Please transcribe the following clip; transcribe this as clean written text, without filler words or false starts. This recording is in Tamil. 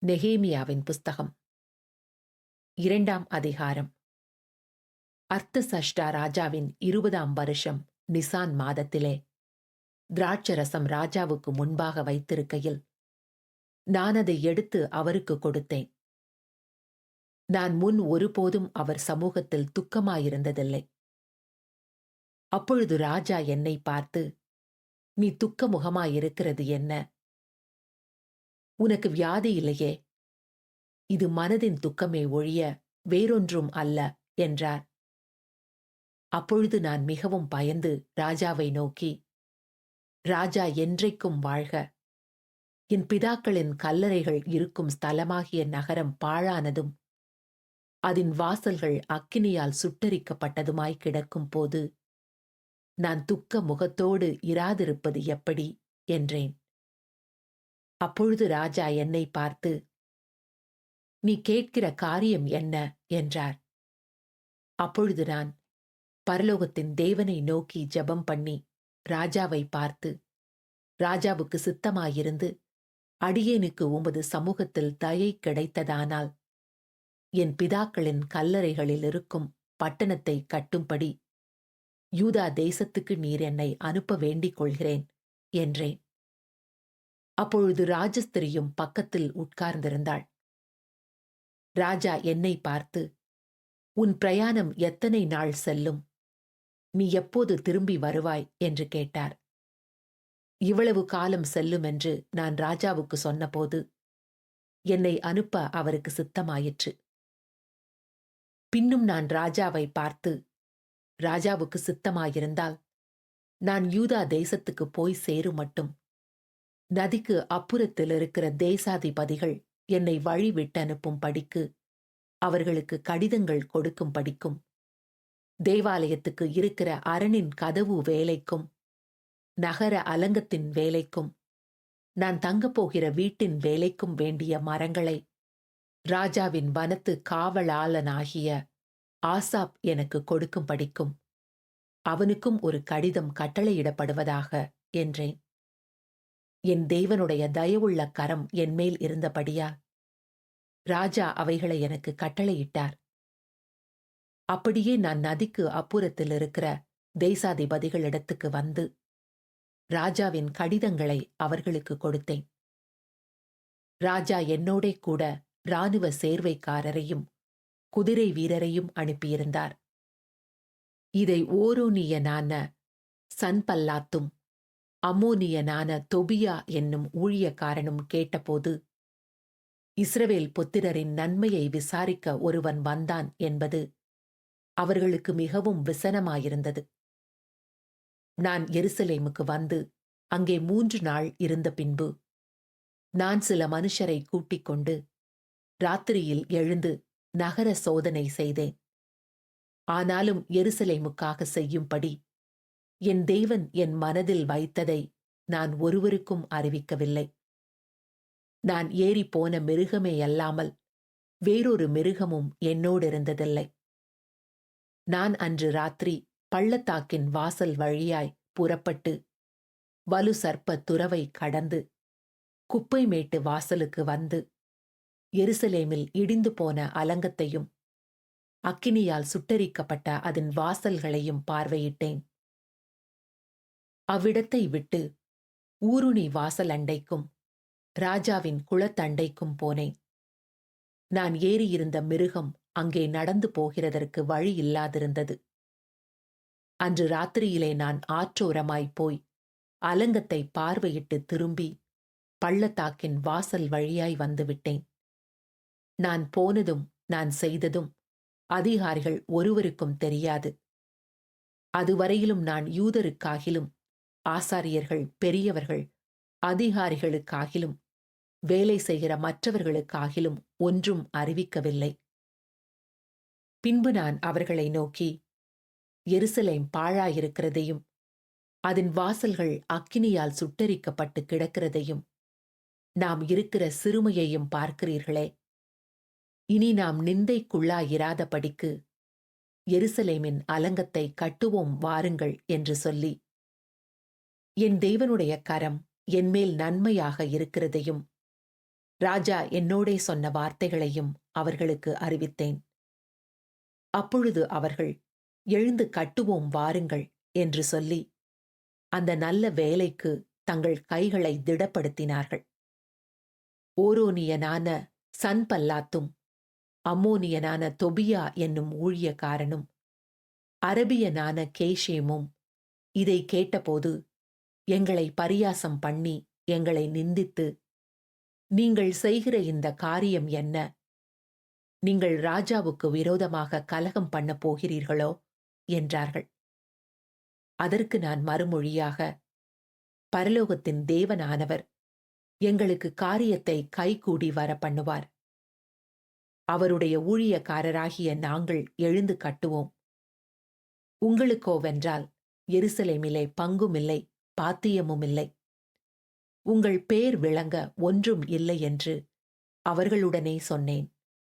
நெகேமியாவின் புஸ்தகம் 2ஆம் அதிகாரம். அர்த்தசஷ்டா ராஜாவின் 20ஆம் வருஷம் நிசான் மாதத்திலே திராட்சரசம் ராஜாவுக்கு முன்பாக வைத்திருக்கையில் நான் அதை எடுத்து அவருக்கு கொடுத்தேன். நான் முன் ஒருபோதும் அவர் சமூகத்தில் துக்கமாயிருந்ததில்லை. அப்பொழுது ராஜா என்னை பார்த்து, நீ துக்க முகமாயிருக்கிறது என்ன? உனக்கு வியாதி இல்லையே? இது மனதின் துக்கமே ஒழிய வேறொன்றும் அல்ல என்றார். அப்பொழுது நான் மிகவும் பயந்து ராஜாவை நோக்கி, ராஜா என்றைக்கும் வாழ்க! என் பிதாக்களின் கல்லறைகள் இருக்கும் ஸ்தலமாகிய நகரம் பாழானதும் அதன் வாசல்கள் அக்கினியால் சுட்டரிக்கப்பட்டதுமாய் கிடக்கும் போது நான் துக்க முகத்தோடு இராதிருப்பது எப்படி என்றேன். அப்பொழுது ராஜா என்னை பார்த்து, நீ கேட்கிற காரியம் என்ன என்றார். அப்பொழுது நான் பரலோகத்தின் தேவனை நோக்கி ஜெபம் பண்ணி ராஜாவை பார்த்து, ராஜாவுக்கு சித்தமாயிருந்து அடியேனுக்கு உமது சமூகத்தில் தயை கிடைத்ததானால் என் பிதாக்களின் கல்லறைகளில் இருக்கும் பட்டணத்தை கட்டும்படி யூதா தேசத்துக்கு நீர் என்னை அனுப்ப வேண்டிக் கொள்கிறேன் என்றேன். அப்பொழுது ராஜஸ்திரியும் பக்கத்தில் உட்கார்ந்திருந்தாள். ராஜா என்னை பார்த்து, உன் பிரயாணம் எத்தனை நாள் செல்லும்? நீ எப்போது திரும்பி வருவாய் என்று கேட்டார். இவ்வளவு காலம் செல்லும் என்று நான் ராஜாவுக்கு சொன்னபோது என்னை அனுப்ப அவருக்கு சித்தமாயிற்று. பின்னும் நான் ராஜாவை பார்த்து, ராஜாவுக்கு சித்தமாயிருந்தால் நான் யூதா தேசத்துக்கு போய் சேரும் மட்டும் நதிக்கு அப்புறத்தில் இருக்கிற தேசாதிபதிகள் என்னை வழி விட்டனுப்பும் படிக்கு அவர்களுக்கு கடிதங்கள் கொடுக்கும் படிக்கும் தேவாலயத்துக்கு இருக்கிற அரணின் கதவு வேலைக்கும் நகர அலங்கத்தின் வேலைக்கும் நான் தங்கப்போகிற வீட்டின் வேலைக்கும் வேண்டிய மரங்களை ராஜாவின் வனத்து காவலாளனாகிய ஆசாப் எனக்கு கொடுக்கும் படிக்கும் அவனுக்கும் ஒரு கடிதம் கட்டளையிடப்படுவதாக என்றேன். என் தேவனுடைய தயவுள்ள கரம் என்மேல் இருந்தபடியால் ராஜா அவைகளை எனக்கு கட்டளையிட்டார். அப்படியே நான் நதிக்கு அப்புறத்தில் இருக்கிற தேசாதிபதிகளிடத்துக்கு வந்து ராஜாவின் கடிதங்களை அவர்களுக்கு கொடுத்தேன். ராஜா என்னோடே கூட இராணுவ சேர்வைக்காரரையும் குதிரை வீரரையும் அனுப்பியிருந்தார். இதை ஓரோனியனான சன்பல்லாத்தும் அம்மோனியனான தொபியா என்னும் ஊழியக்காரனும் கேட்டபோது, இஸ்ரவேல் புத்திரரின் நன்மையை விசாரிக்க ஒருவன் வந்தான் என்பது அவர்களுக்கு மிகவும் விசனமாயிருந்தது. நான் எருசலேமுக்கு வந்து அங்கே 3 நாள் இருந்த பின்பு நான் சில மனுஷரை கூட்டிக் கொண்டு ராத்திரியில் எழுந்து நகர சோதனை செய்தேன். ஆனாலும் எருசலேமுக்காக செய்யும்படி என் தேவன் என் மனதில் வைத்ததை நான் ஒருவருக்கும் அறிவிக்கவில்லை. நான் ஏறிப்போன மிருகமேயல்லாமல் வேறொரு மிருகமும் என்னோடிருந்ததில்லை. நான் அன்று ராத்திரி பள்ளத்தாக்கின் வாசல் வழியாய் புறப்பட்டு வலு சர்ப்ப துறவை கடந்து குப்பை மேட்டு வாசலுக்கு வந்து எருசலேமில் இடிந்து போன அலங்கத்தையும் அக்கினியால் சுட்டரிக்கப்பட்ட அதன் வாசல்களையும் பார்வையிட்டேன். அவ்விடத்தை விட்டு ஊருணி வாசல் அண்டைக்கும் ராஜாவின் குளத்தண்டைக்கும் போனேன். நான் ஏறியிருந்த மிருகம் அங்கே நடந்து போகிறதற்கு வழி இல்லாதிருந்தது. அன்று ராத்திரியிலே நான் ஆற்றோரமாய்ப் போய் அலங்கத்தை பார்வையிட்டு திரும்பி பள்ளத்தாக்கின் வாசல் வழியாய் வந்துவிட்டேன். நான் போனதும் நான் செய்ததும் அதிகாரிகள் ஒருவருக்கும் தெரியாது. அதுவரையிலும் நான் யூதருக்காகிலும் ஆசாரியர்கள் பெரியவர்கள் அதிகாரிகளுக்காகிலும் வேலை செய்கிற மற்றவர்களுக்காகிலும் ஒன்றும் அறிவிக்கவில்லை. பின்பு நான் அவர்களை நோக்கி, எருசலேம் பாழாயிருக்கிறதையும் அதன் வாசல்கள் அக்கினியால் சுட்டரிக்கப்பட்டு கிடக்கிறதையும் நாம் இருக்கிற சிறுமையையும் பார்க்கிறீர்களே. இனி நாம் நிந்தைக்குள்ளாயிராதபடிக்கு எருசலேமின் அலங்கத்தை கட்டுவோம் வாருங்கள் என்று சொல்லி, என் தேவனுடைய கரம் என்மேல் நன்மையாக இருக்கிறதையும் ராஜா என்னோடே சொன்ன வார்த்தைகளையும் அவர்களுக்கு அறிவித்தேன். அப்பொழுது அவர்கள், எழுந்து கட்டுவோம் வாருங்கள் என்று சொல்லி, அந்த நல்ல வேலைக்கு தங்கள் கைகளை திடப்படுத்தினார்கள். ஓரோனியனான சன்பல்லாத்தும், அம்மோனியனான தொபியா என்னும் ஊழியக்காரனும், அரபியனான கேஷேமும் இதை கேட்டபோது எங்களை பரியாசம் பண்ணி எங்களை நிந்தித்து, நீங்கள் செய்கிற இந்த காரியம் என்ன? நீங்கள் ராஜாவுக்கு விரோதமாக கலகம் பண்ணப் போகிறீர்களோ என்றார்கள். அதற்கு நான் மறுமொழியாக, பரலோகத்தின் தேவனானவர் எங்களுக்கு காரியத்தை கைகூடி வர பண்ணுவார். அவருடைய ஊழியக்காரராகிய நாங்கள் எழுந்து கட்டுவோம். உங்களுக்கோவென்றால் எருசலேமிலே பங்குமில்லை, பாத்தியமுமில்லை. உங்கள் பேர் விளங்க ஒன்றும் இல்லை என்று அவர்களுடனே சொன்னேன்.